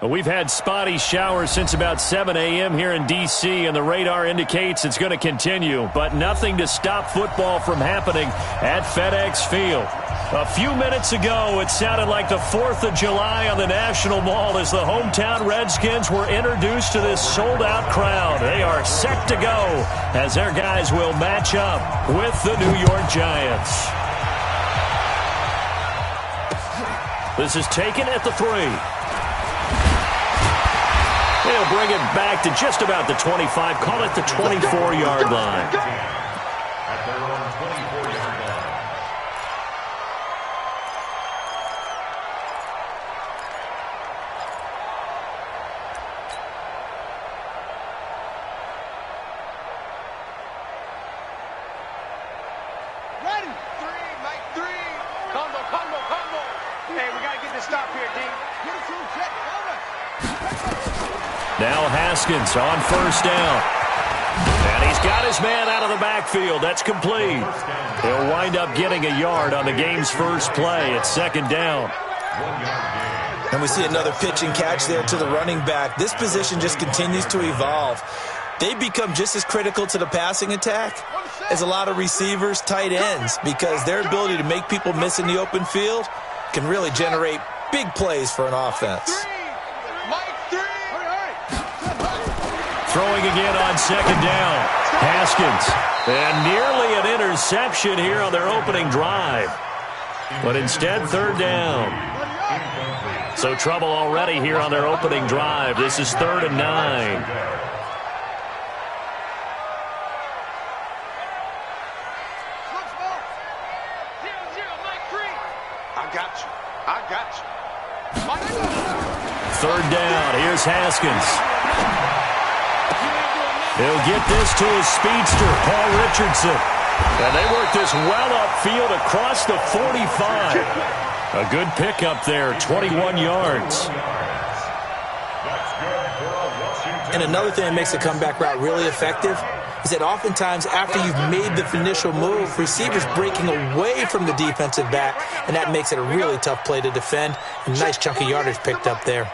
We've had spotty showers since about 7 a.m. here in D.C., and the radar indicates it's going to continue, but nothing to stop football from happening at FedEx Field. A few minutes ago, it sounded like the 4th of July on the National Mall as the hometown Redskins were introduced to this sold-out crowd. They are set to go as their guys will match up with the New York Giants. This is taken at the 3. They'll bring it back to just about the 25. Call it the 24-yard line. At their own 24-yard line. Ready? 3, Mike 3. Combo. Hey, we got to get this stop here, D. Get it through, check. Now Haskins on first down. And he's got his man out of the backfield. That's complete. He'll wind up getting a yard on the game's first play. It's second down. And we see another pitch and catch there to the running back. This position just continues to evolve. They become just as critical to the passing attack as a lot of receivers, tight ends, because their ability to make people miss in the open field can really generate big plays for an offense. Throwing again on second down. Haskins. And nearly an interception here on their opening drive. But instead, third down. So trouble already here on their opening drive. This is 3rd and 9. I got you. Third down. Here's Haskins. He'll get this to his speedster, Paul Richardson. And they work this well upfield across the 45. A good pickup there, 21 yards. And another thing that makes the comeback route really effective is that oftentimes after you've made the initial move, receivers breaking away from the defensive back, and that makes it a really tough play to defend. A nice chunk of yardage picked up there.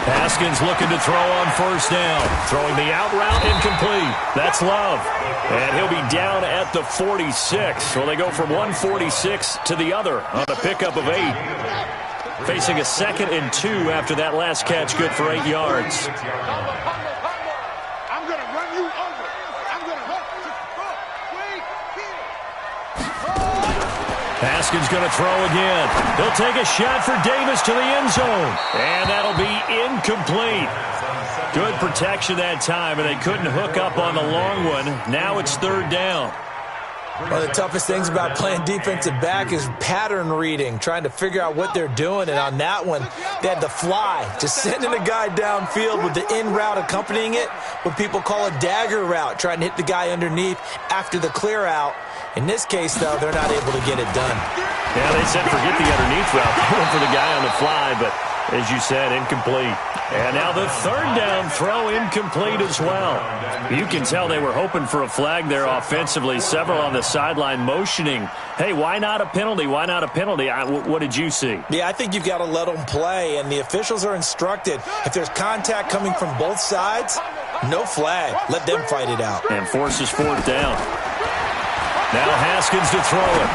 Haskins looking to throw on first down. Throwing the out route incomplete. That's Love. And he'll be down at the 46. So they go from 146 to the other on a pickup of 8. Facing a 2nd and 2 after that last catch, good for 8 yards. I'm going to run you over. I'm going to run. Haskins going to throw again. He'll take a shot for Davis to the end zone. And that'll be incomplete. Good protection that time, and they couldn't hook up on the long one. Now it's third down. One of the toughest things about playing defensive back is pattern reading, trying to figure out what they're doing. And on that one, they had the fly, just sending a guy downfield with the in route accompanying it, what people call a dagger route, trying to hit the guy underneath after the clear out. In this case, though, they're not able to get it done. Yeah, they said forget the underneath route. They went for the guy on the fly, but as you said, incomplete. And now the third down throw incomplete as well. You can tell they were hoping for a flag there offensively. Several on the sideline motioning, hey, why not a penalty? Why not a penalty? What did you see? Yeah, I think you've got to let them play, and the officials are instructed. If there's contact coming from both sides, no flag. Let them fight it out. And forces fourth down. Now Haskins to throw it.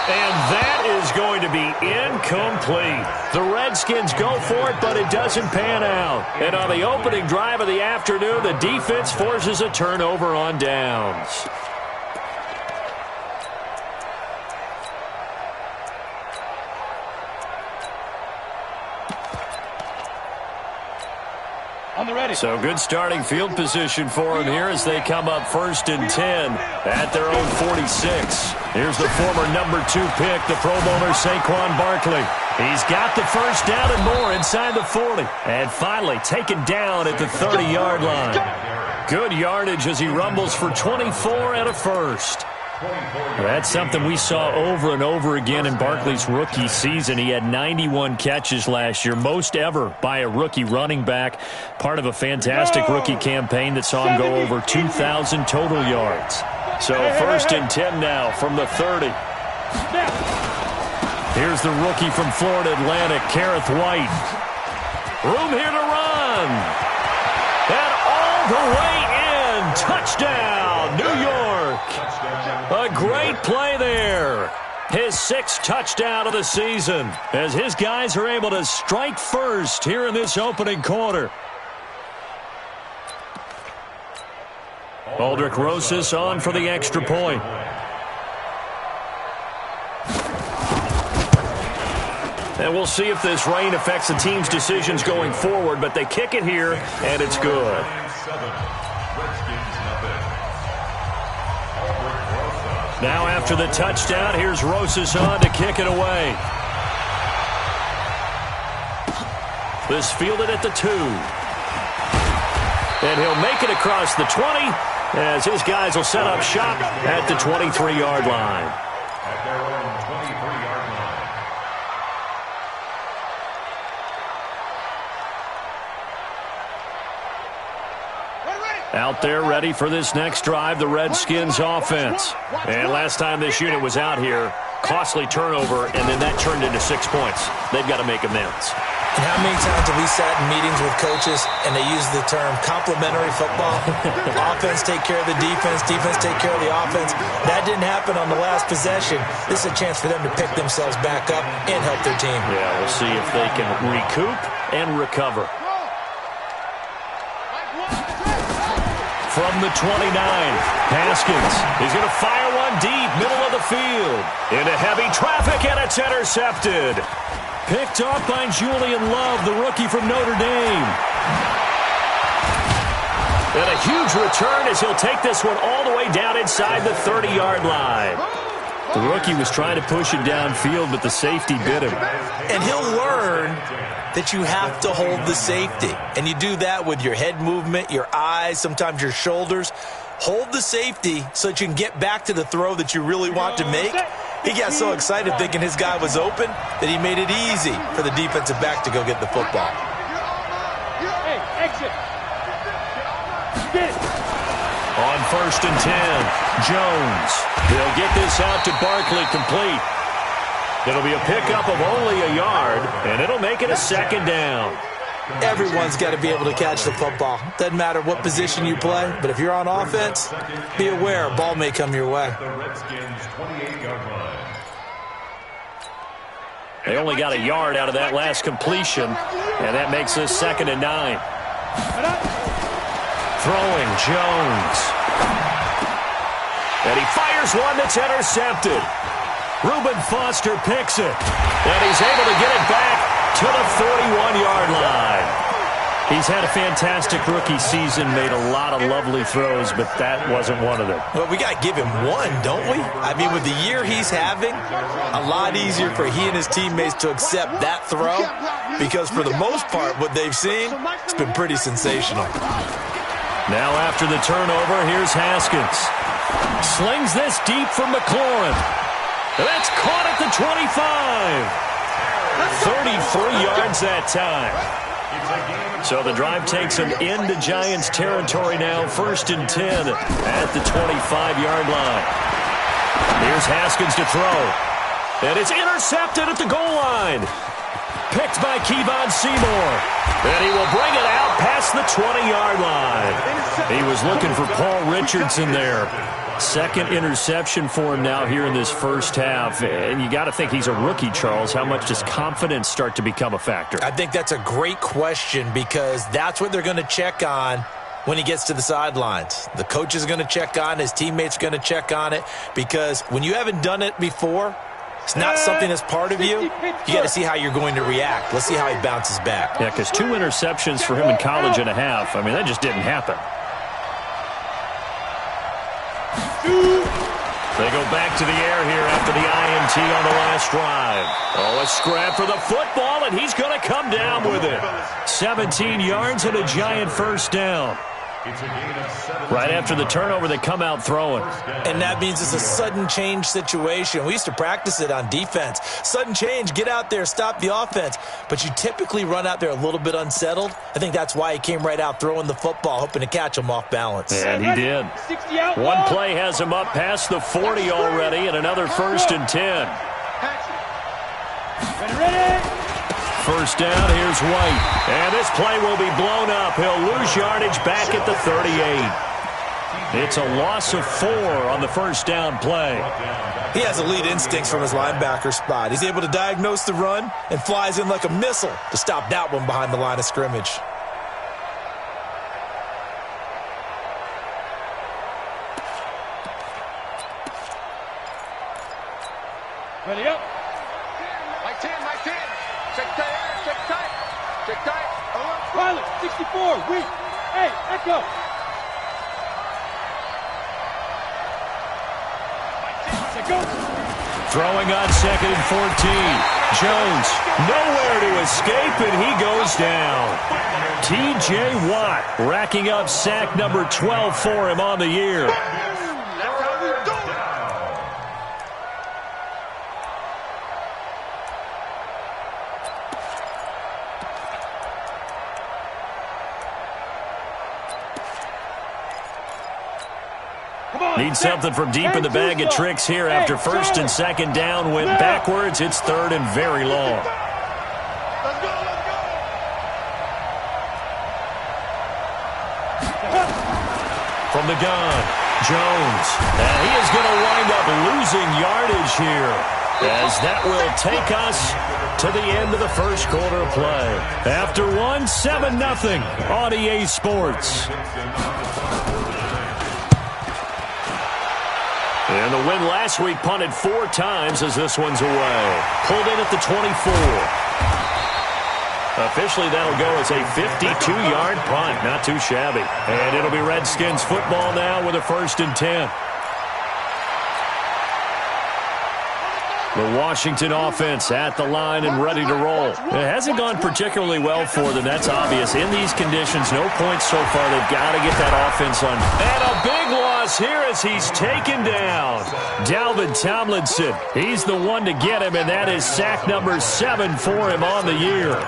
And that is going to be incomplete. The Redskins go for it, but it doesn't pan out. And on the opening drive of the afternoon, the defense forces a turnover on downs. On the ready. So good starting field position for them here as they come up 1st and 10 at their own 46. Here's the former number 2 pick, the Pro Bowler Saquon Barkley. He's got the first down and more inside the 40. And finally taken down at the 30-yard line. Good yardage as he rumbles for 24 and a first. That's something we saw over and over again in Barkley's rookie season. He had 91 catches last year, most ever by a rookie running back. Part of a fantastic rookie campaign that saw him go over 2,000 total yards. So 1st and 10 now from the 30. Here's the rookie from Florida Atlantic, Kareth White. Room here to run. And all the way in. Touchdown, New York. A great play there. His 6th touchdown of the season as his guys are able to strike first here in this opening quarter. Aldrich Rosas on for the extra point. And we'll see if this rain affects the team's decisions going forward, but they kick it here, and it's good. Now after the touchdown, here's Rosas on to kick it away. This fielded at the 2. And he'll make it across the 20 as his guys will set up shop at the 23-yard line. At their own 23-yard line. Out there ready for this next drive, the Redskins offense. And last time this unit was out here, costly turnover, and then that turned into 6 points. They've got to make amends. And how many times have we sat in meetings with coaches and they use the term complementary football? Offense take care of the defense, defense take care of the offense. That didn't happen on the last possession. This is a chance for them to pick themselves back up and help their team. Yeah, we'll see if they can recoup and recover. From the 29, Haskins. He's going to fire one deep, middle of the field. Into heavy traffic, and it's intercepted. Picked off by Julian Love, the rookie from Notre Dame. And a huge return as he'll take this one all the way down inside the 30-yard line. The rookie was trying to push it downfield, but the safety bit him. And he'll learn that you have to hold the safety. And you do that with your head movement, your eyes, sometimes your shoulders. Hold the safety so that you can get back to the throw that you really want to make. He got so excited thinking his guy was open that he made it easy for the defensive back to go get the football. Hey, exit. Get it. On 1st and 10, Jones. They'll get this out to Barkley, complete. It'll be a pickup of only a yard, and it'll make it a 2nd down. Everyone's got to be able to catch the football. Doesn't matter what position you play, but if you're on offense, be aware a ball may come your way. The Redskins 28-yard line. They only got a yard out of that last completion, and that makes this 2nd and 9. Throwing, Jones. And he fires one that's intercepted. Reuben Foster picks it, and he's able to get it back to the 41-yard line. He's had a fantastic rookie season, made a lot of lovely throws, but that wasn't one of them. Well, we got to give him one, don't we? I mean, with the year he's having, a lot easier for he and his teammates to accept that throw because for the most part, what they've seen, it's been pretty sensational. Now after the turnover, here's Haskins. Slings this deep from McLaurin. That's caught at the 25. 33 yards that time. So the drive takes him into Giants territory now. 1st and 10 at the 25-yard line. Here's Haskins to throw. And it's intercepted at the goal line. Picked by Kevon Seymour. And he will bring it out past the 20-yard line. He was looking for Paul Richardson there. 2nd interception for him now here in this first half. And you got to think he's a rookie, Charles. How much does confidence start to become a factor? I think that's a great question because that's what they're going to check on when he gets to the sidelines. The coach is going to check on, his teammates are going to check on it because when you haven't done it before, it's not something that's part of you. You got to see how you're going to react. Let's see how he bounces back. Yeah, because 2 interceptions for him in college and a half. I mean, that just didn't happen. They go back to the air here after the INT on the last drive. Oh, a scrap for the football, and he's going to come down with it. 17 yards and a Giant 1st down. It's a gain of 7. Right after the turnover, they come out throwing. And that means it's a sudden change situation. We used to practice it on defense. Sudden change, get out there, stop the offense. But you typically run out there a little bit unsettled. I think that's why he came right out throwing the football, hoping to catch him off balance. And he did. One play has him up past the 40 already, and another 1st and 10. First down, here's White. And this play will be blown up. He'll lose yardage back at the 38. It's a loss of 4 on the first down play. He has elite instincts from his linebacker spot. He's able to diagnose the run and flies in like a missile to stop that one behind the line of scrimmage. Ready up. Mike 10, Mike 10. Check tight, check tight. Check tight. Pilot, 64, weak. Hey, echo. Throwing on 2nd and 14. Jones, nowhere to escape, and he goes down. T.J. Watt racking up sack number 12 for him on the year. Need something from deep in the bag of tricks here after 1st and 2nd down went backwards. It's 3rd and very long. Let's go, let's go. From the gun, Jones. And he is going to wind up losing yardage here, as that will take us to the end of the first quarter play. After 7-0 on EA Sports. And the win last week punted 4 times as this one's away. Pulled in at the 24. Officially, that'll go as a 52-yard punt. Not too shabby. And it'll be Redskins football now with a 1st and 10. The Washington offense at the line and ready to roll. It hasn't gone particularly well for them. That's obvious. In these conditions, no points so far. They've got to get that offense on. And a big loss here as he's taken down. Dalvin Tomlinson. He's the one to get him, and that is sack number 7 for him on the year.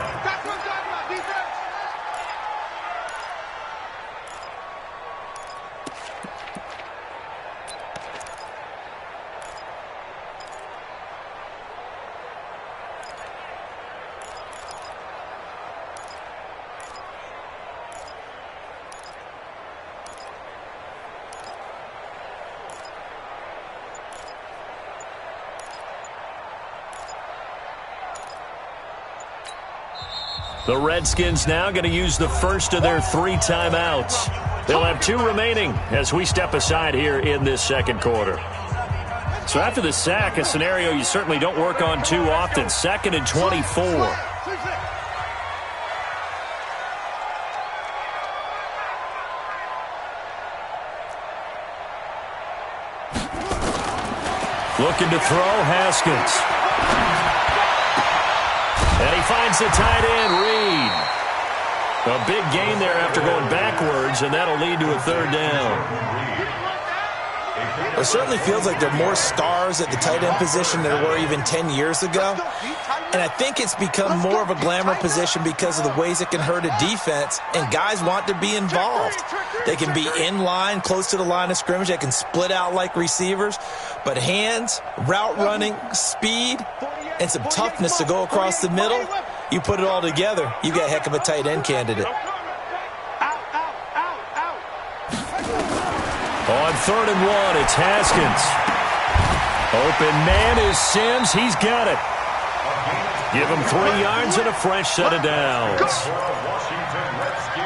The Redskins now going to use the first of their 3 timeouts. They'll have 2 remaining as we step aside here in this second quarter. So after the sack, a scenario you certainly don't work on too often. 2nd and 24. Looking to throw, Haskins. And he finds the tight end, Reed. A big gain there after going backwards, and that'll lead to a 3rd down. It certainly feels like there are more stars at the tight end position than there were even 10 years ago. And I think it's become more of a glamour position because of the ways it can hurt a defense, and guys want to be involved. They can be in line, close to the line of scrimmage. They can split out like receivers. But hands, route running, speed, and some toughness to go across the middle, you put it all together, you got a heck of a tight end candidate. On 3rd and 1, it's Haskins. Open man is Sims. He's got it. Give him 3 yards and a fresh set of downs.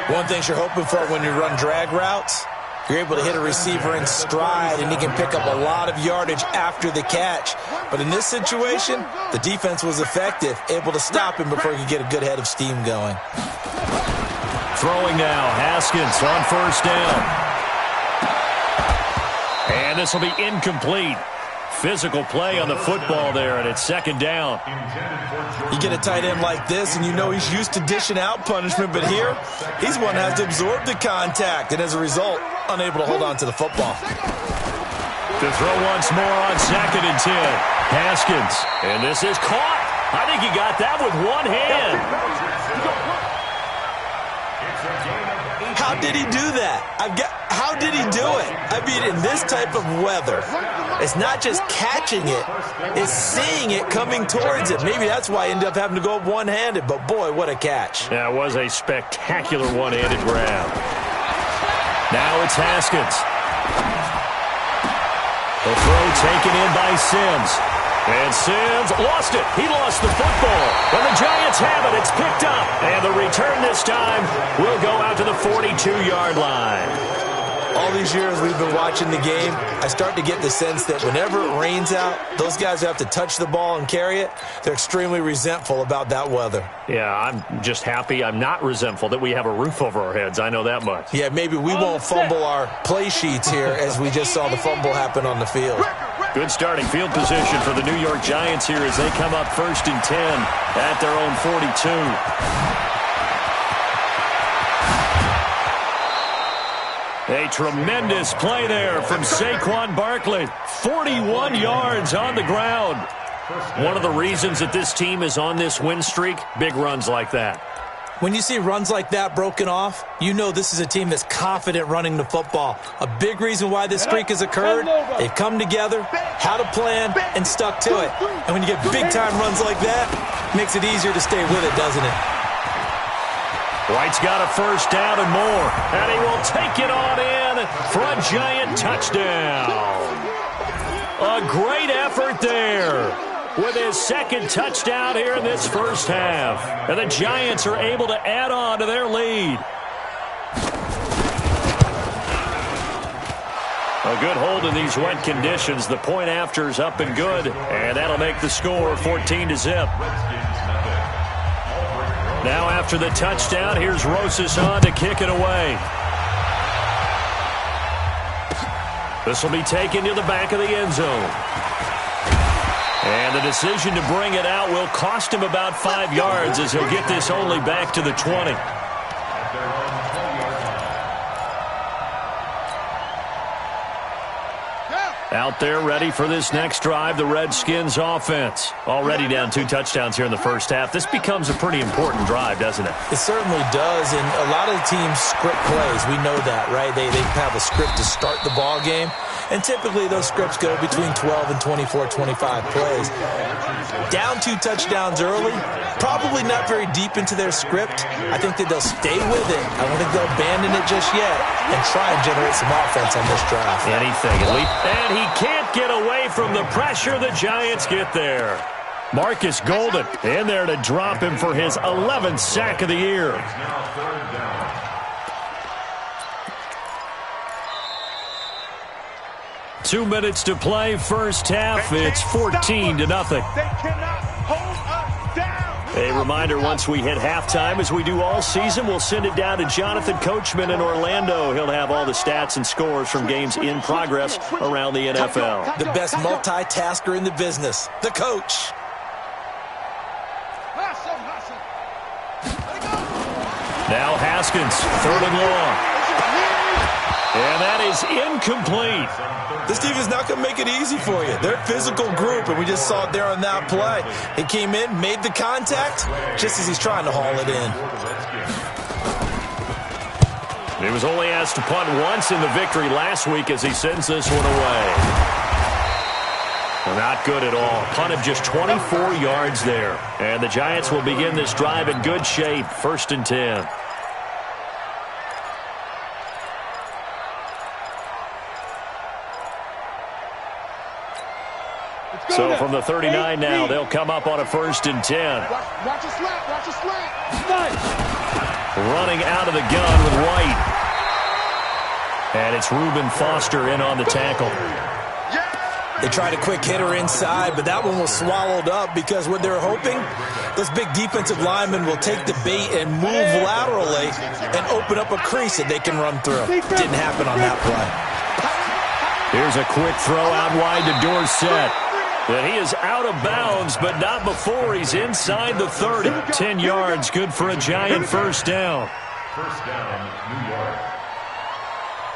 One thing you're hoping for when you run drag routes, you're able to hit a receiver in stride, and he can pick up a lot of yardage after the catch. But in this situation, the defense was effective, able to stop him before he could get a good head of steam going. Throwing now, Haskins on 1st down. And this will be incomplete. Physical play on the football there, and it's 2nd down. You get a tight end like this, and you know he's used to dishing out punishment, but here, he's one that has to absorb the contact, and as a result, unable to hold on to the football. To throw once more on 2nd and 10. Haskins, and this is caught. I think he got that with one hand. How did he do that? How did he do it? I mean, in this type of weather, it's not just catching it, it's seeing it coming towards it. Maybe that's why he ended up having to go one-handed, but boy, what a catch. Yeah, it was a spectacular one-handed grab. Now it's Haskins. The throw taken in by Sims. And Sims lost it. He lost the football. And the Giants have it. It's picked up. And the return this time will go out to the 42-yard line. All these years we've been watching the game, I start to get the sense that whenever it rains out, those guys who have to touch the ball and carry it, they're extremely resentful about that weather. Yeah, I'm just happy I'm not resentful that we have a roof over our heads. I know that much. Yeah, maybe we won't fumble our play sheets here as we just saw the fumble happen on the field. Good starting field position for the New York Giants here as they come up 1st and 10 at their own 42. A tremendous play there from Saquon Barkley. 41 yards on the ground. One of the reasons that this team is on this win streak, big runs like that. When you see runs like that broken off, you know this is a team that's confident running the football. A big reason why this streak has occurred, they've come together, had a plan, and stuck to it. And when you get big-time runs like that, it makes it easier to stay with it, doesn't it? White's got a first down and more, and he will take it on in for a Giant touchdown. A great effort there with his second touchdown here in this first half. And the Giants are able to add on to their lead. A good hold in these wet conditions. The point after's up and good, and that'll make the score 14-0. Now after the touchdown, here's Rosas on to kick it away. This will be taken to the back of the end zone. And the decision to bring it out will cost him about 5 yards as he'll get this only back to the 20. Out there ready for this next drive, the Redskins offense. Already down 2 touchdowns here in the first half. This becomes a pretty important drive, doesn't it? It certainly does, and a lot of teams script plays. We know that, right? They have a script to start the ball game, and typically those scripts go between 12 and 24, 25 plays. Down 2 touchdowns early, probably not very deep into their script. I think that they'll stay with it. I don't think they'll abandon it just yet and try and generate some offense on this drive. Anything, at least. And he can't get away from the pressure. The Giants get there. Marcus Golden in there to drop him for his 11th sack of the year. Two minutes to play, first half. It's 14-0. A reminder, once we hit halftime, as we do all season, we'll send it down to Jonathan Coachman in Orlando. He'll have all the stats and scores from games in progress around the NFL. The best multitasker in the business, the coach. Now Haskins, 3rd and long. And that is incomplete. This team is not going to make it easy for you. They're a physical group, and we just saw it there on that play. He came in, made the contact, just as he's trying to haul it in. He was only asked to punt once in the victory last week as he sends this one away. Not good at all. Punt of just 24 yards there. And the Giants will begin this drive in good shape, 1st and 10. So from the 39 now, they'll come up on a 1st and 10. Watch a slap, watch a slap. Running out of the gun with White. And it's Reuben Foster in on the tackle. They tried a quick hitter inside, but that one was swallowed up because what they're hoping, those big defensive linemen will take the bait and move laterally and open up a crease that they can run through. Didn't happen on that play. Here's a quick throw out wide to Dorsett. And he is out of bounds, but not before he's inside the 30. 10 yards, good for a Giant first down. First down, New York.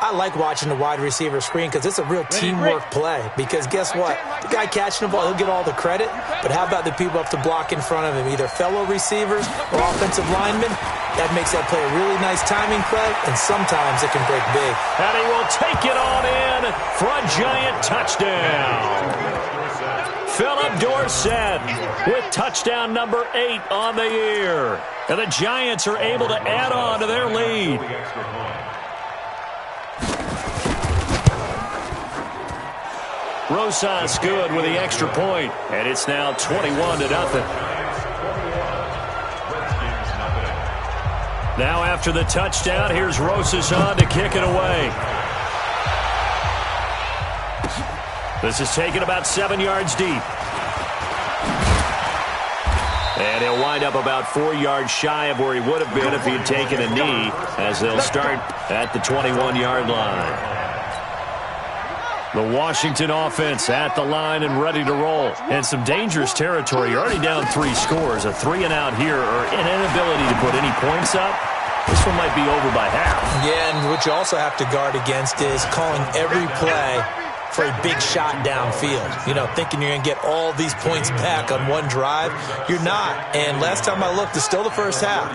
I like watching the wide receiver screen because it's a real teamwork play. Because guess what? The guy catching the ball, he'll get all the credit. But how about the people up to block in front of him, either fellow receivers or offensive linemen? That makes that play a really nice timing play, and sometimes it can break big. And he will take it on in for a Giant touchdown. Philip Dorsett with touchdown number 8 on the year. And the Giants are able to add on to their lead. Rosas good with the extra point, and it's now 21-0. Now after the touchdown, here's Rosas on to kick it away. This is taken about 7 yards deep. And he'll wind up about 4 yards shy of where he would have been if he had taken a knee, as they'll start at the 21-yard line. The Washington offense at the line and ready to roll. And some dangerous territory. You're already down 3 scores. A 3-and-out here or an inability to put any points up. This one might be over by half. Yeah, and what you also have to guard against is calling every play for a big shot downfield. You know, thinking you're going to get all these points back on one drive. You're not. And last time I looked, it's still the first half.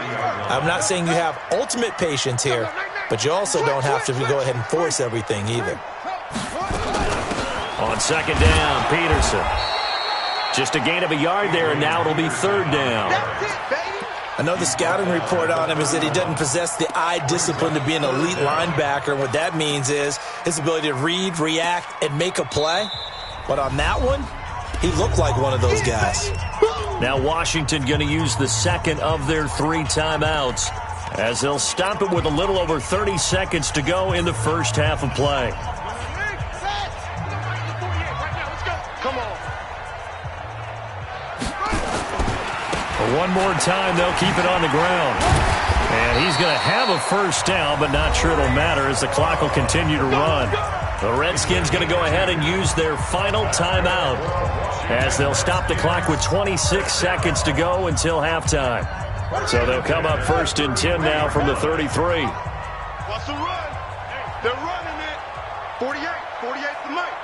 I'm not saying you have ultimate patience here, but you also don't have to go ahead and force everything either. On second down, Peterson. Just a gain of a yard there, and now it'll be third down. I know the scouting report on him is that he doesn't possess the eye discipline to be an elite linebacker. What that means is his ability to read, react, and make a play. But on that one, he looked like one of those guys. Now Washington going to use the second of their 3 timeouts, as they'll stop it with a little over 30 seconds to go in the first half of play. One more time, they'll keep it on the ground. And he's going to have a first down, but not sure it'll matter as the clock will continue to run. The Redskins going to go ahead and use their final timeout as they'll stop the clock with 26 seconds to go until halftime. So they'll come up first and 10 now from the 33. Watch the run. They're running it. 48 to Mike.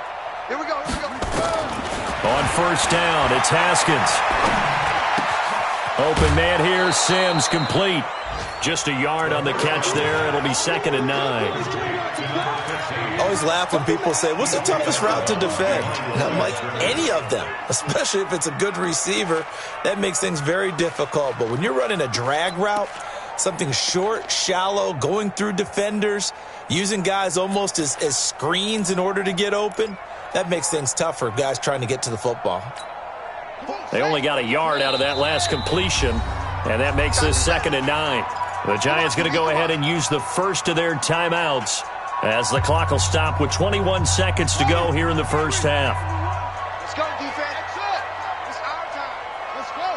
Here we go. On first down, it's Haskins. Open man here, Sims complete. Just a yard on the catch there. It'll be 2nd and 9. I always laugh when people say, what's the toughest route to defend? And I'm like, any of them, especially if it's a good receiver. That makes things very difficult. But when you're running a drag route, something short, shallow, going through defenders, using guys almost as screens in order to get open, that makes things tougher, guys trying to get to the football. They only got a yard out of that last completion, and that makes this 2nd and 9. The Giants going to go ahead and use the first of their timeouts as the clock will stop with 21 seconds to go here in the first half. Let's go, defense. It's our time. Let's go.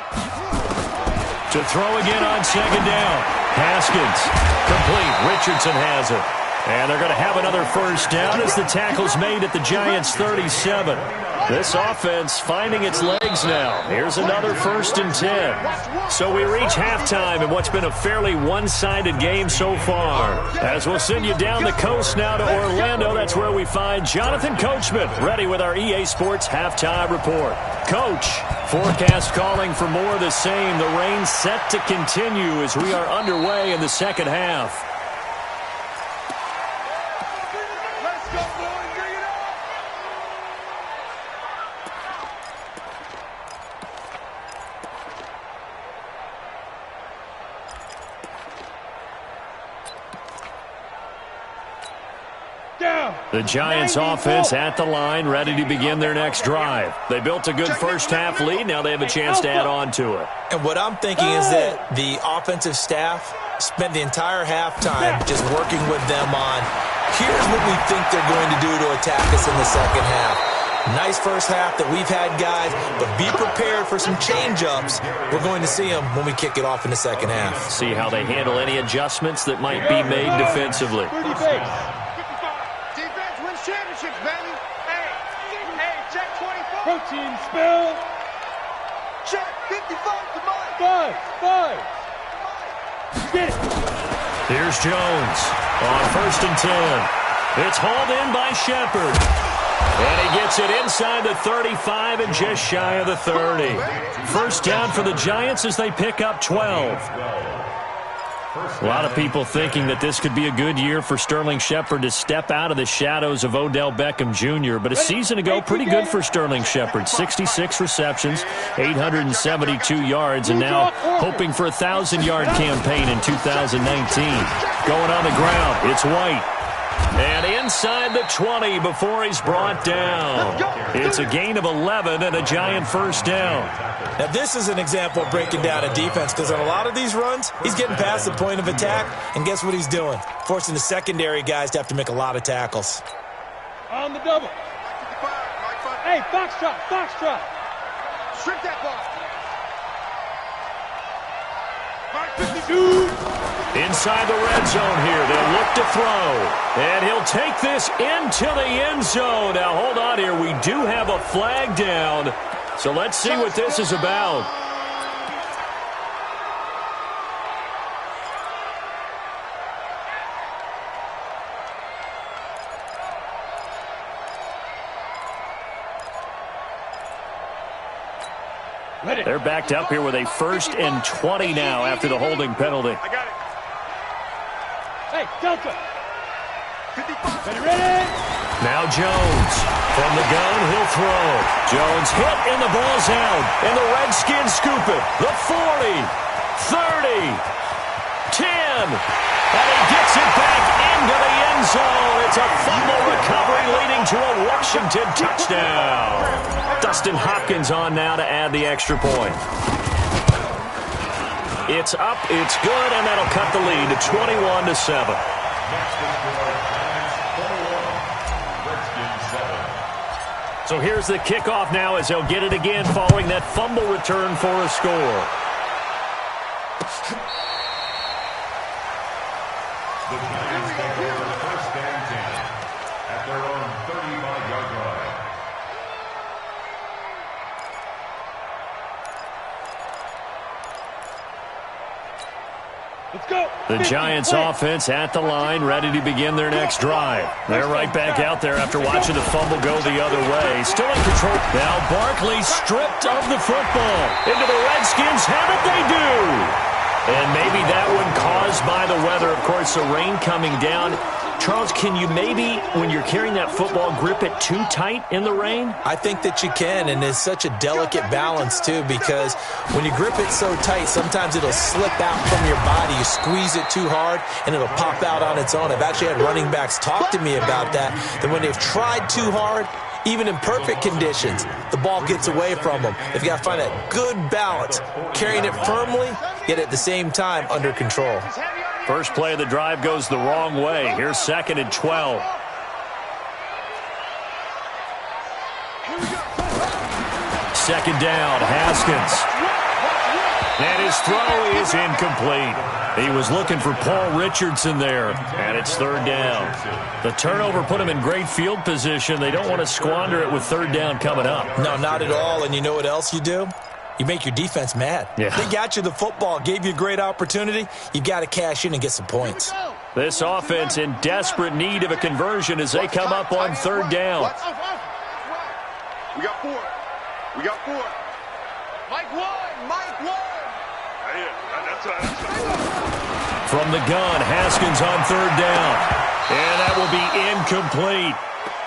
To throw again on second down. Haskins complete. Richardson has it. And they're going to have another first down as the tackle's made at the Giants' 37. This offense finding its legs now. Here's another 1st and 10. So we reach halftime in what's been a fairly one-sided game so far. As we'll send you down the coast now to Orlando, that's where we find Jonathan Coachman ready with our EA Sports Halftime Report. Coach, forecast calling for more of the same. The rain set to continue as we are underway in the second half. The Giants offense at the line, ready to begin their next drive. They built a good first half lead. Now they have a chance to add on to it. And what I'm thinking is that the offensive staff spent the entire halftime just working with them on, here's what we think they're going to do to attack us in the second half. Nice first half that we've had, guys, but be prepared for some change-ups. We're going to see them when we kick it off in the second half. See how they handle any adjustments that might be made defensively. Championships, baby. Hey, check 24. Protein spill. Check 55 to Mike. 5. Get it. Here's Jones on 1st and 10. It's hauled in by Shepard. And he gets it inside the 35 and just shy of the 30. First down for the Giants as they pick up 12. A lot of people thinking that this could be a good year for Sterling Shepard to step out of the shadows of Odell Beckham Jr., but a season ago, pretty good for Sterling Shepard. 66 receptions, 872 yards, and now hoping for a 1,000-yard campaign in 2019. Going on the ground, it's White. And inside the 20 before he's brought down. It's a gain of 11 and a Giant first down. Now, this is an example of breaking down a defense because on a lot of these runs, he's getting past the point of attack, and guess what he's doing? Forcing the secondary guys to have to make a lot of tackles. On the double. Hey, foxtrot, foxtrot. Strip that ball. Mark 52. Inside the red zone here, they'll look to throw. And he'll take this into the end zone. Now, hold on here. We do have a flag down. So let's see what this is about. They're backed up here with a 1st and 20 now after the holding penalty. I got it. Hey, Delta. Ready? Now Jones. From the gun, he'll throw. Jones hit, and the ball's out. And the Redskins scoop it. The 40, 30, 10. And he gets it back into the end zone. It's a fumble recovery leading to a Washington touchdown. Dustin Hopkins on now to add the extra point. It's up, it's good, and that'll cut the lead to 21-7. So here's the kickoff now as they'll get it again following that fumble return for a score. The Giants take over 1st and 10 at their own 35-yard line. Let's go. The Giants offense at the line, ready to begin their next drive. They're right back out there after watching the fumble go the other way. Still in control. Now Barkley stripped of the football. Into the Redskins. How did they do? And maybe that one caused by the weather. Of course, the rain coming down. Charles, can you maybe, when you're carrying that football, grip it too tight in the rain? I think that you can, and it's such a delicate balance, too, because when you grip it so tight, sometimes it'll slip out from your body. You squeeze it too hard, and it'll pop out on its own. I've actually had running backs talk to me about that when they've tried too hard, even in perfect conditions, the ball gets away from them. They've got to find that good balance, carrying it firmly, yet at the same time under control. First play of the drive goes the wrong way. Here's 2nd and 12. Second down, Haskins. And his throw is incomplete. He was looking for Paul Richardson there, and it's 3rd down. The turnover put him in great field position. They don't want to squander it with 3rd down coming up. No, not at all, and you know what else you do? You make your defense mad. Yeah. They got you the football, gave you a great opportunity. You got to cash in and get some points. This offense in desperate need of a conversion as they come up on 3rd down. We got 4. We got 4. Mike 1. Mike 1. That's right. From the gun, Haskins on 3rd down. And that will be incomplete.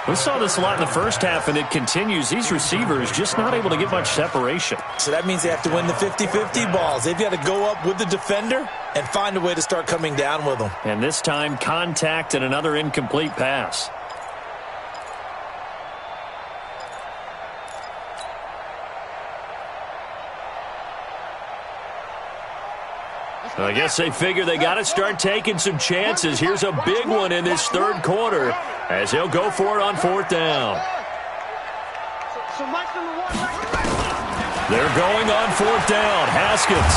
We saw this a lot in the first half, and it continues. These receivers just not able to get much separation. So that means they have to win the 50-50 balls. They've got to go up with the defender and find a way to start coming down with them. And this time, contact and another incomplete pass. I guess they figure they got to start taking some chances. Here's a big one in this 3rd quarter as he'll go for it on 4th down. They're going on 4th down. Haskins.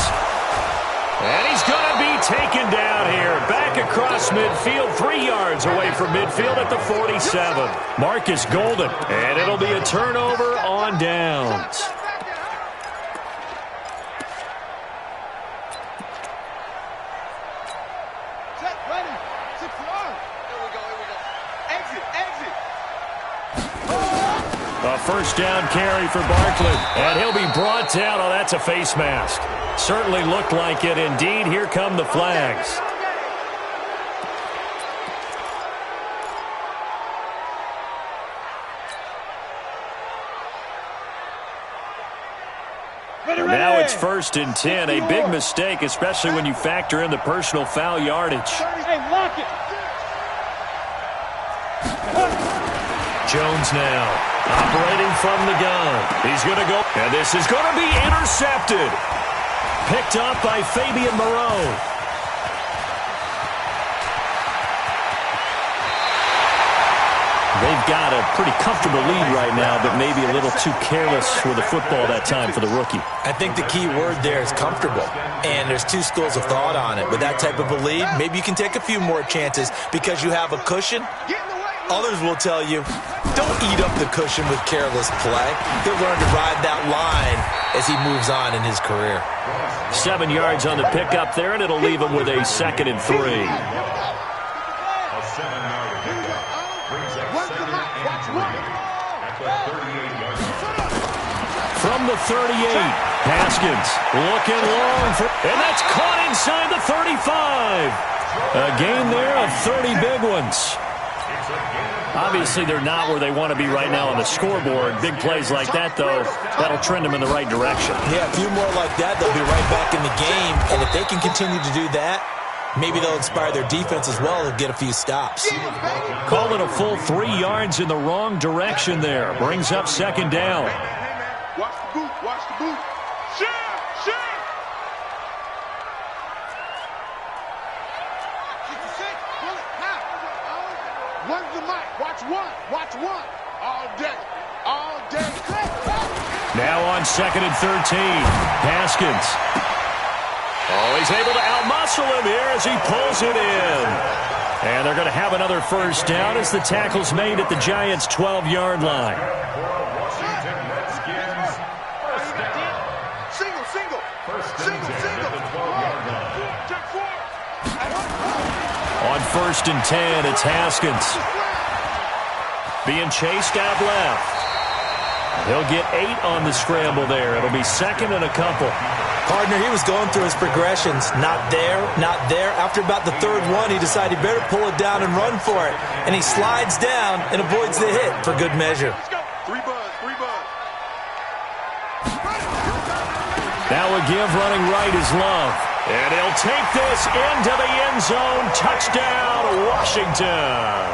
And he's going to be taken down here. Back across midfield, 3 yards away from midfield at the 47. Marcus Golden. And it'll be a turnover on downs. Exit. A first down carry for Barkley. And he'll be brought down. Oh, that's a face mask. Certainly looked like it. Indeed, here come the flags. Now it's 1st and 10. A big mistake, especially when you factor in the personal foul yardage. Hey, lock it. Jones now operating from the gun. He's going to go. And this is going to be intercepted. Picked up by Fabian Moreau. They've got a pretty comfortable lead right now, but maybe a little too careless with the football that time for the rookie. I think the key word there is comfortable, and there's two schools of thought on it. With that type of a lead, maybe you can take a few more chances because you have a cushion. Others will tell you, don't eat up the cushion with careless play. He'll learn to ride that line as he moves on in his career. 7 yards on the pickup there, and it'll leave him with a 2nd and 3. A 7-yard pickup brings up 2nd and 3 at the 38-yard line. From the 38, Haskins looking long, and that's caught inside the 35. A gain there of 30 big ones. Obviously, they're not where they want to be right now on the scoreboard. Big plays like that, though, that'll trend them in the right direction. Yeah, a few more like that, they'll be right back in the game. And if they can continue to do that, maybe they'll inspire their defense as well and get a few stops. Call it a full 3 yards in the wrong direction there. Brings up 2nd down. Watch the boot. Watch the boot. Share. One's the mic. Watch one. All day. Now on 2nd and 13. Haskins. Oh, he's able to outmuscle him here as he pulls it in. And they're going to have another first down as the tackle's made at the Giants' 12-yard line. Washington Redskins, first down. Single. First and 10 at the 12-yard line. On 1st and 10, it's Haskins. Being chased out left. He'll get 8 on the scramble there. It'll be 2nd and a couple. Partner, he was going through his progressions. Not there. After about the 3rd one, he decided he better pull it down and run for it. And he slides down and avoids the hit for good measure. Let's go. Three buzz. Now a give running right is Love. And he'll take this into the end zone. Touchdown, Washington.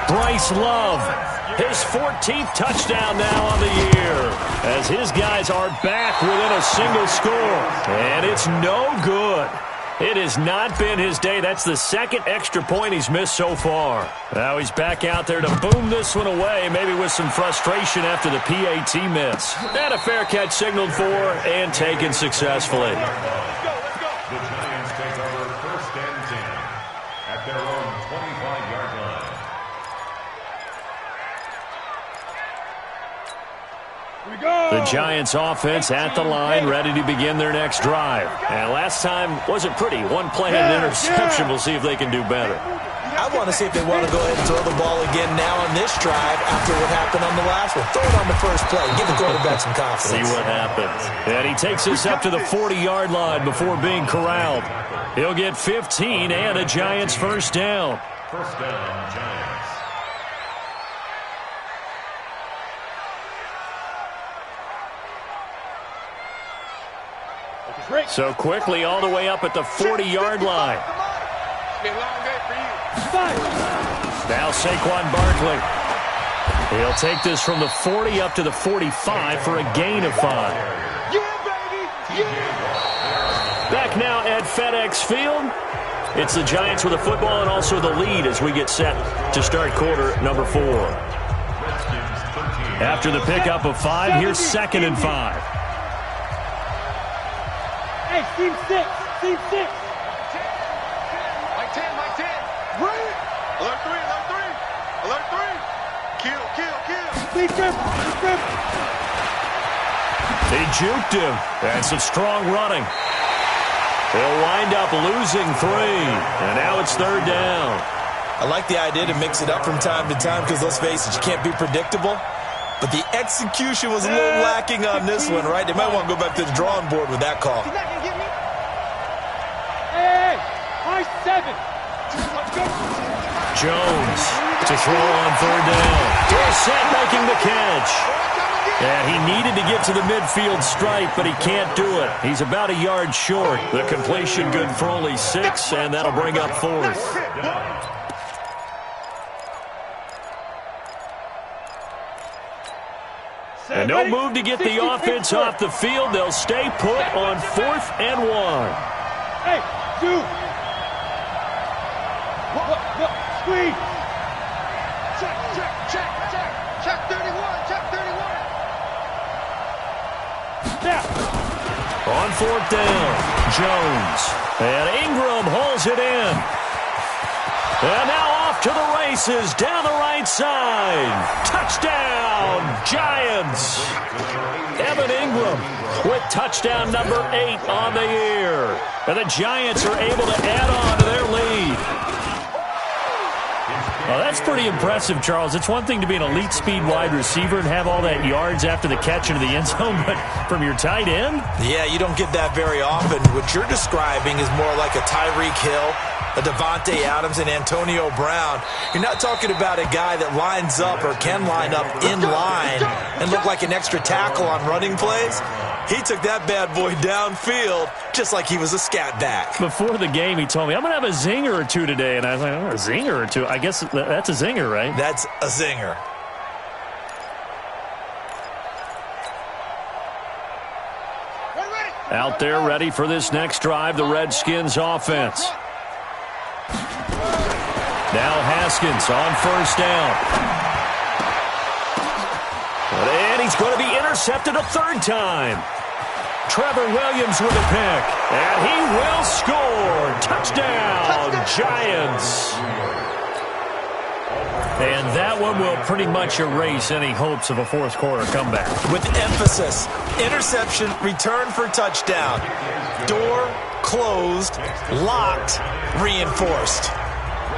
Bryce Love, his 14th touchdown now on the year, as his guys are back within a single score. And it's no good. It has not been his day. That's the 2nd extra point he's missed so far. Now he's back out there to boom this one away, maybe with some frustration after the PAT miss. And a fair catch signaled for and taken successfully. The Giants take over 1st and 10 at their own 25-yard line. The Giants offense at the line, ready to begin their next drive. And last time wasn't pretty. One play and an interception. We'll see if they can do better. I want to see if they want to go ahead and throw the ball again now on this drive after what happened on the last one. Throw it on the first play. Give the quarterback some confidence. See what happens. And he takes us up to the 40-yard line before being corralled. He'll get 15 and a Giants first down. First down, Giants. So quickly all the way up at the 40-yard line. Be a long day for you. Now Saquon Barkley. He'll take this from the 40 up to the 45 for a gain of 5. Yeah, baby. Yeah. Back now at FedEx Field. It's the Giants with the football and also the lead as we get set to start quarter number 4. After the pickup of 5, here's 2nd and 5. Hey, team 6. Like 10. Right. Alert 3. Kill. Be careful. They juked him. And some strong running. They'll wind up losing 3. And now it's 3rd down. I like the idea to mix it up from time to time because, let's face it, you can't be predictable. But the execution was a little lacking on this one, right? They might want to go back to the drawing board with that call. Hey, high 7. Jones to throw on third down. Dorsett making the catch. And he needed to get to the midfield stripe, but he can't do it. He's about a yard short. The completion good for only 6, and that'll bring up 4th. And no move to get the offense off the field. They'll stay put on 4th and 1. Hey, 2. Look, squeeze. Check 31, check 31. Yeah. On 4th down, Jones. And Ingram holds it in. And now off to the races down the right side. Touchdown, Giants. Evan Ingram with touchdown number 8 on the year. And the Giants are able to add on to their lead. Well, that's pretty impressive, Charles. It's one thing to be an elite speed wide receiver and have all that yards after the catch into the end zone, but from your tight end? Yeah, you don't get that very often. What you're describing is more like a Tyreek Hill, a Devontae Adams, and Antonio Brown. You're not talking about a guy that lines up or can line up in line and look like an extra tackle on running plays. He took that bad boy downfield just like he was a scat back. Before the game, he told me, I'm going to have a zinger or two today. And I was like, oh, a zinger or two? I guess that's a zinger, right? That's a zinger. Out there ready for this next drive, the Redskins offense. Now Haskins on 1st down. And he's going to be intercepted a 3rd time. Trevor Williams with a pick. And he will score. Touchdown, Giants. And that one will pretty much erase any hopes of a 4th quarter comeback. With emphasis, interception, return for touchdown. Door closed, locked, reinforced.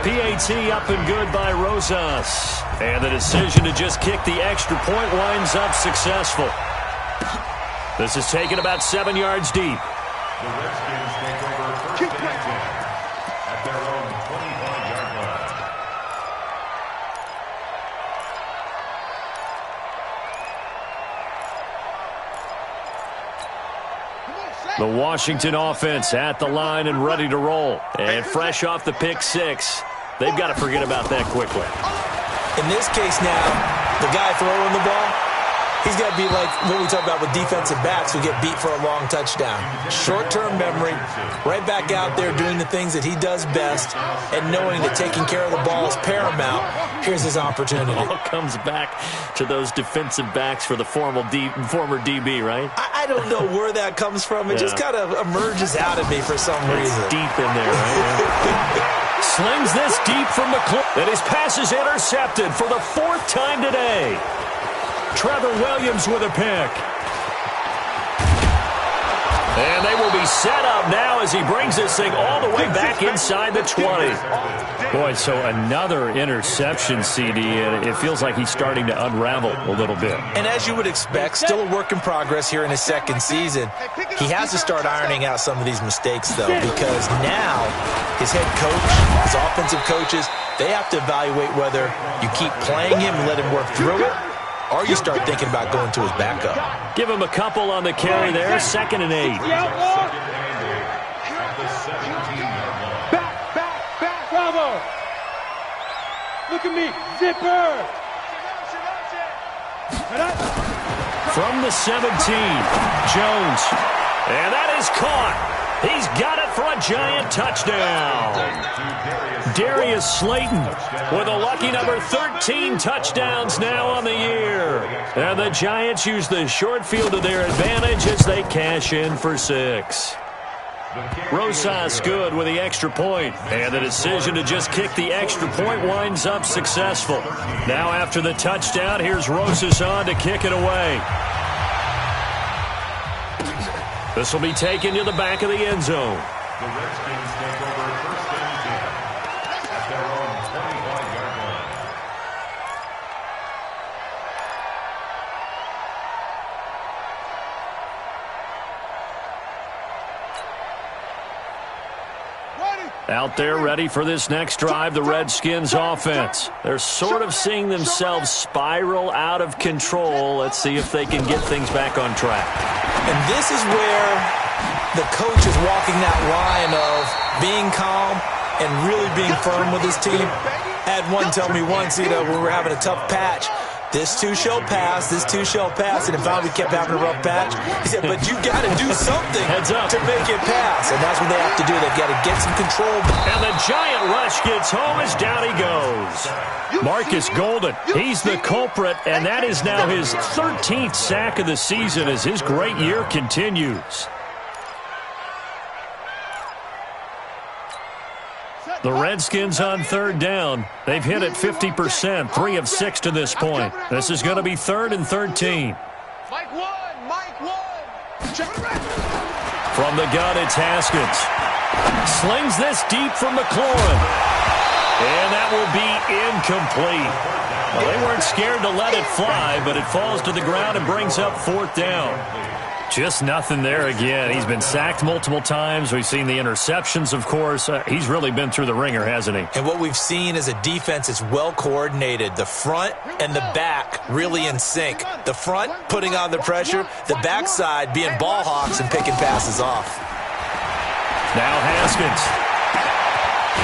PAT up and good by Rosas. And the decision to just kick the extra point winds up successful. This is taken about 7 yards deep. The Redskins take over 1st and 10 at their own 25-yard line. The Washington offense at the line and ready to roll. And fresh off the pick 6, they've got to forget about that quickly. In this case now, the guy throwing the ball, he's got to be like what we talk about with defensive backs who get beat for a long touchdown. Short-term memory, right back out there doing the things that he does best, and knowing that taking care of the ball is paramount. Here's his opportunity. It all comes back to those defensive backs for the former DB, right? I don't know where that comes from. It just kind of emerges out of me for some reason. It's deep in there, right? Slings this deep from the clip, and his pass is intercepted for the 4th time today. Trevor Williams with a pick. And they will be set up now as he brings this thing all the way back inside the 20. Boy, so another interception, CD, and it feels like he's starting to unravel a little bit. And as you would expect, still a work in progress here in his 2nd season. He has to start ironing out some of these mistakes, though, because now his head coach, his offensive coaches, they have to evaluate whether you keep playing him and let him work through it, or you start thinking about going to his backup. Give him a couple on the carry there, 2nd and 8. Back, bravo. Look at me, zipper. From the 17, Jones. And that is caught. He's got it for a Giant touchdown. Darius Slayton with a lucky number 13 touchdowns now on the year. And the Giants use the short field to their advantage as they cash in for 6. Rosas good with the extra point. And the decision to just kick the extra point winds up successful. Now after the touchdown, here's Rosas on to kick it away. This will be taken to the back of the end zone. The Redskins take over 1st and 10 at their own Out there ready for this next drive, the Redskins offense. They're sort of seeing themselves spiral out of control. Let's see if they can get things back on track. And this is where the coach is walking that line of being calm and really being firm with his team. I had one tell me once, when we were having a tough patch, this too shall pass, this too shall pass, and if we kept having a rough patch, he said, but you got to do something to make it pass, and that's what they have to do. They've got to get some control. And the giant rush gets home as down he goes. Marcus Golden, he's the culprit, and that is now his 13th sack of the season as his great year continues. The Redskins on third down. They've hit it 50%, 3 of 6 to this point. This is going to be 3rd and 13. Mike one. From the gun, it's Haskins. Slings this deep from McLaurin. And that will be incomplete. Well, they weren't scared to let it fly, but it falls to the ground and brings up 4th down. Just nothing there again. He's been sacked multiple times. We've seen the interceptions, of course. He's really been through the ringer, hasn't he? And what we've seen is a defense that's well coordinated. The front and the back really in sync. The front putting on the pressure, the backside being ball hawks and picking passes off. Now Haskins.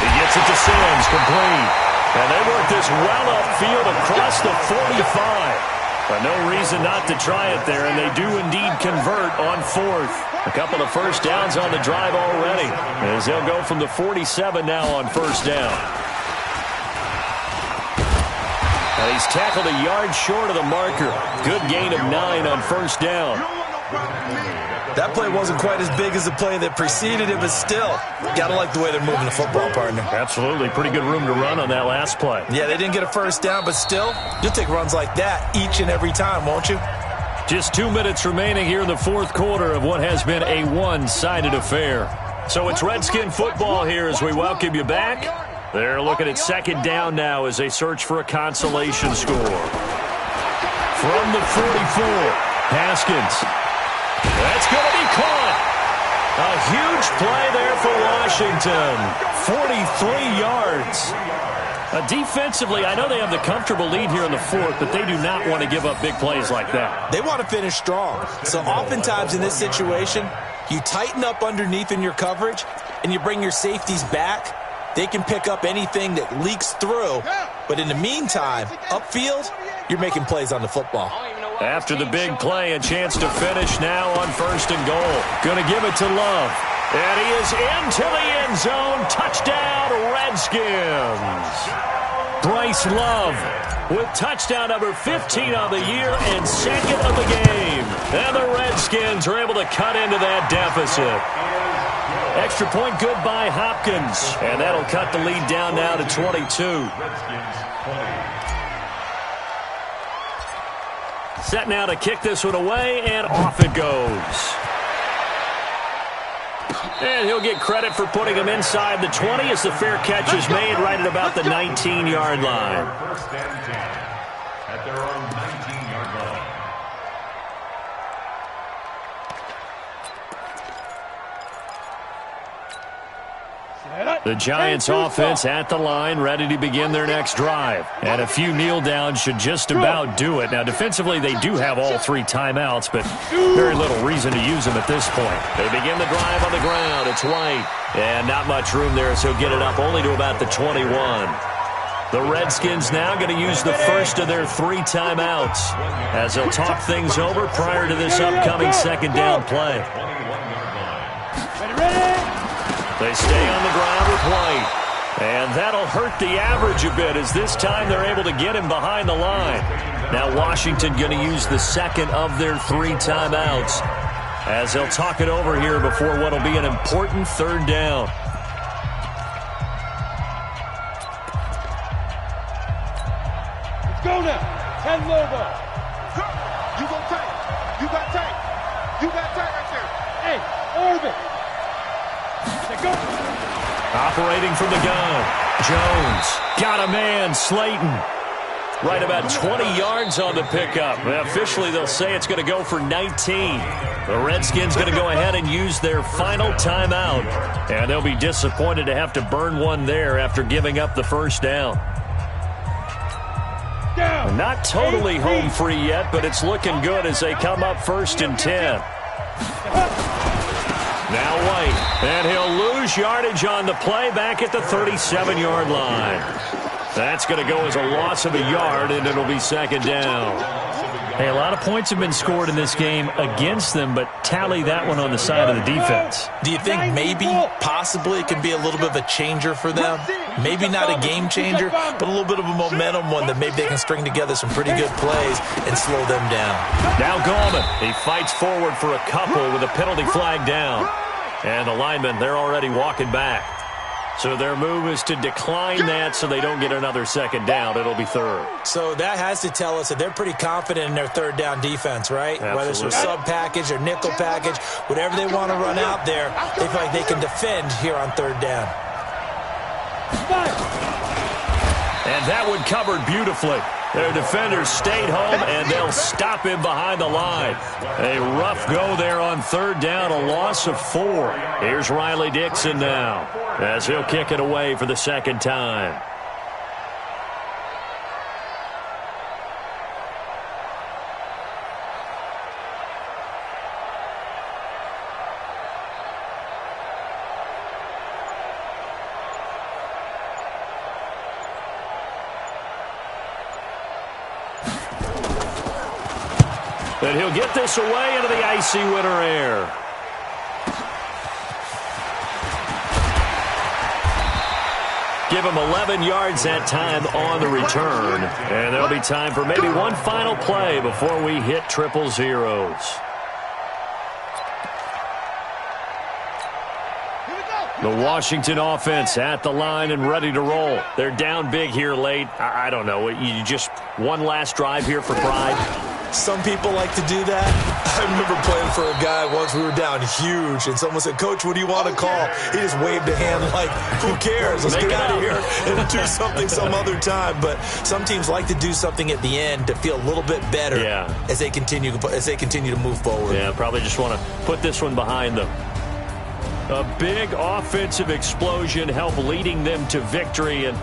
He gets it to Sims, complete. And they work this well upfield across the 45. But no reason not to try it there, and they do indeed convert on 4th. A couple of first downs on the drive already, as they'll go from the 47 now on 1st down. And he's tackled a yard short of the marker. Good gain of 9 on 1st down. That play wasn't quite as big as the play that preceded it, but still, gotta like the way they're moving the football, partner. Absolutely. Pretty good room to run on that last play. Yeah, they didn't get a first down, but still, you'll take runs like that each and every time, won't you? Just 2 minutes remaining here in the 4th quarter of what has been a one-sided affair. So it's Redskin football here as we welcome you back. They're looking at 2nd down now as they search for a consolation score. From the 44, Haskins. That's going to be caught. A huge play there for Washington. 43 yards. Defensively, I know they have the comfortable lead here in the 4th, but they do not want to give up big plays like that. They want to finish strong. So oftentimes in this situation, you tighten up underneath in your coverage, and you bring your safeties back. They can pick up anything that leaks through. But in the meantime, upfield, you're making plays on the football. After the big play, a chance to finish now on 1st and goal. Going to give it to Love. And he is into the end zone. Touchdown, Redskins. Bryce Love with touchdown number 15 of the year and 2nd of the game. And the Redskins are able to cut into that deficit. Extra point good by Hopkins. And that'll cut the lead down now to 22. Set now to kick this one away, and off it goes. And he'll get credit for putting him inside the 20 as the fair catch is made right at about the 19-yard line. 1st and 10 at their own 19-yard line. The Giants offense at the line, ready to begin their next drive. And a few kneel downs should just about do it. Now, defensively, they do have all 3 timeouts, but very little reason to use them at this point. They begin the drive on the ground. It's White. And not much room there, so get it up only to about the 21. The Redskins now going to use the first of their 3 timeouts as they'll talk things over prior to this upcoming 2nd down play. They stay on the ground with White. And that'll hurt the average a bit as this time they're able to get him behind the line. Now Washington going to use the 2nd of their 3 timeouts as they'll talk it over here before what will be an important 3rd down. Let's go now. Head Lobo. You go tight. You got tight. You got tight right there. Hey, Orbit. Go. Operating from the gun. Jones got a man, Slayton. Right about 20 yards on the pickup. Officially, they'll say it's going to go for 19. The Redskins going to go ahead and use their final timeout. And they'll be disappointed to have to burn one there after giving up the first down. Not totally home free yet, but it's looking good as they come up 1st and 10. Now White, and he'll lose yardage on the play back at the 37-yard line. That's going to go as a loss of a yard, and it'll be 2nd down. Hey, a lot of points have been scored in this game against them, but tally that one on the side of the defense. Do you think maybe, possibly, it can be a little bit of a changer for them? Maybe not a game changer, but a little bit of a momentum one that maybe they can string together some pretty good plays and slow them down. Now Gallman, he fights forward for a couple with a penalty flag down. And the linemen, they're already walking back. So their move is to decline that so they don't get another 2nd down. It'll be 3rd. So that has to tell us that they're pretty confident in their 3rd down defense, right? Absolutely. Whether it's a sub package or nickel package, whatever they want to run out there, they feel like they can defend here on 3rd down. And that one covered beautifully. Their defenders stayed home, and they'll stop him behind the line. A rough go there on 3rd down, a loss of 4. Here's Riley Dixon now, as he'll kick it away for the 2nd time. And he'll get this away into the icy winter air. Give him 11 yards that time on the return. And there'll be time for maybe one final play before we hit 000. The Washington offense at the line and ready to roll. They're down big here late. I don't know. You just one last drive here for pride. Some people like to do that. I remember playing for a guy once. We were down huge, and someone said, "Coach, what do you want to call?" He just waved a hand like, "Who cares? Let's get out of here and do something some other time." But some teams like to do something at the end to feel a little bit better as they continue to move forward. Yeah, probably just want to put this one behind them. A big offensive explosion helped leading them to victory, and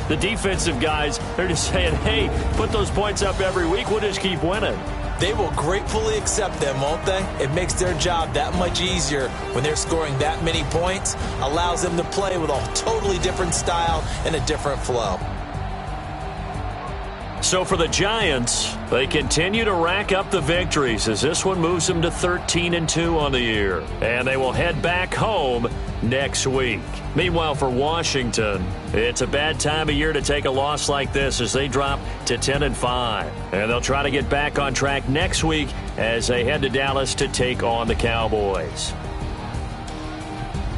the defensive guys, they're just saying, hey, put those points up every week, we'll just keep winning. They will gratefully accept them, won't they? It makes their job that much easier when they're scoring that many points, allows them to play with a totally different style and a different flow. So for the Giants, they continue to rack up the victories as this one moves them to 13-2 on the year. And they will head back home next week. Meanwhile, for Washington, it's a bad time of year to take a loss like this as they drop to 10-5. And they'll try to get back on track next week as they head to Dallas to take on the Cowboys.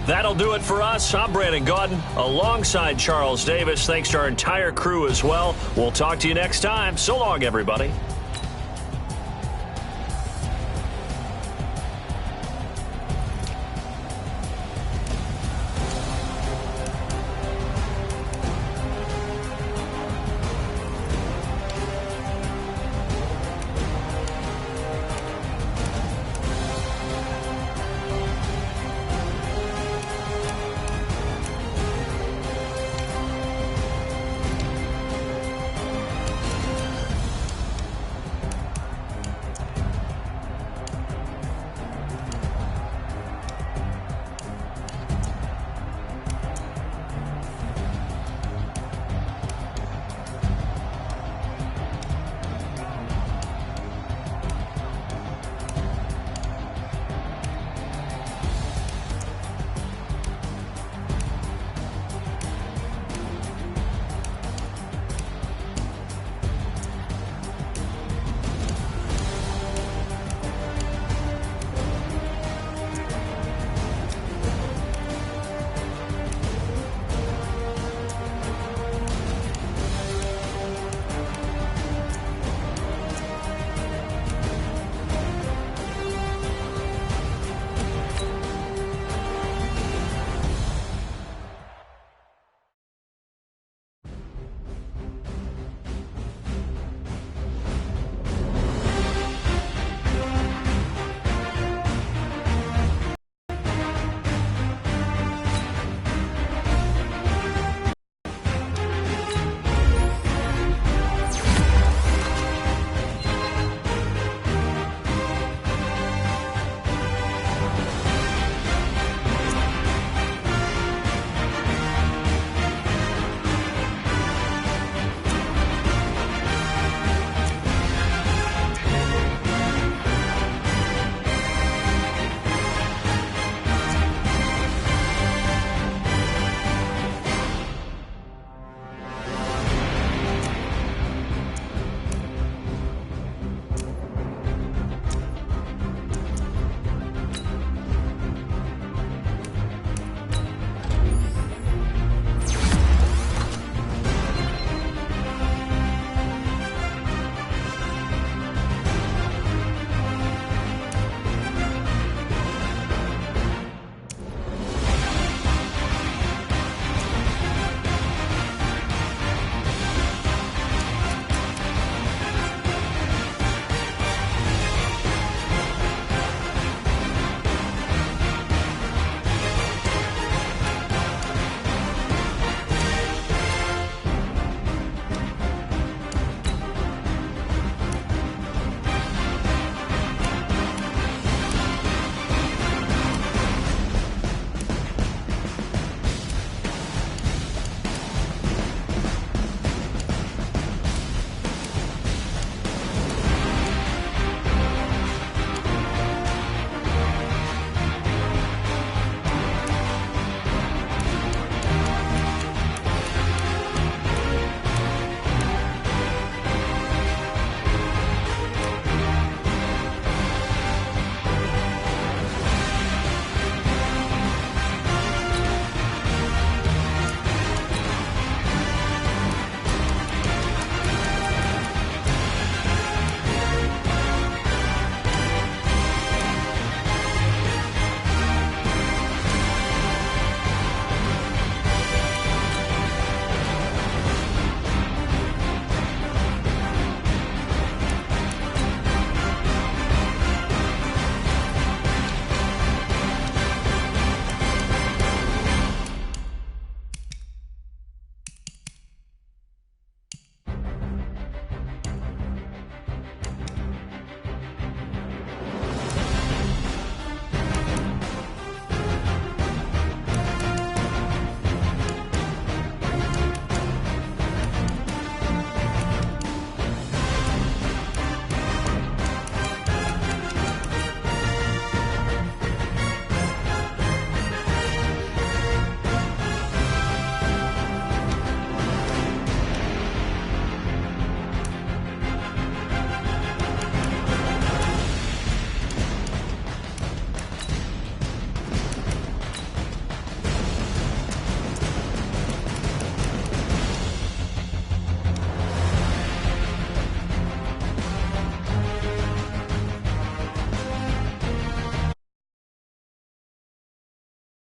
That'll do it for us. I'm Brandon Gaudin alongside Charles Davis. Thanks to our entire crew as well. We'll talk to you next time. So long, everybody.